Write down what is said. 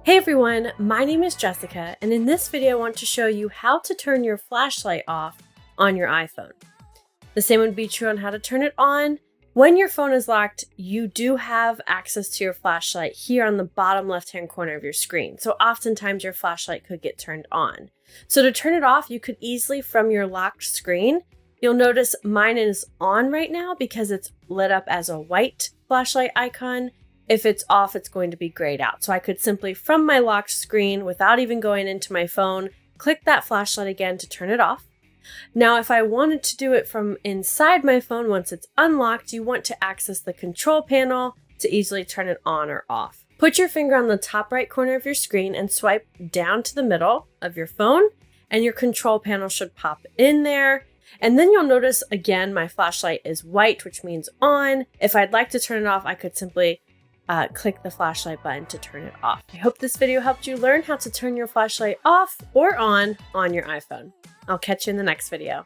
Hey everyone, my name is Jessica, and in this video I want to show you how to turn your flashlight off on your iPhone. The same would be true on how to turn it on. When your phone is locked, you do have access to your flashlight here on the bottom left-hand corner of your screen, so oftentimes your flashlight could get turned on. So to turn it off, you could easily from your locked screen. You'll notice mine is on right now because it's lit up as a white flashlight icon. If it's off, it's going to be grayed out. So I could simply, from my locked screen, without even going into my phone, click that flashlight again to turn it off. Now, if I wanted to do it from inside my phone once it's unlocked, you want to access the control panel to easily turn it on or off. Put your finger on the top right corner of your screen and swipe down to the middle of your phone, and your control panel should pop in there. And then you'll notice, again, my flashlight is white, which means on. If I'd like to turn it off, I could simply click the flashlight button to turn it off. I hope this video helped you learn how to turn your flashlight off or on your iPhone. I'll catch you in the next video.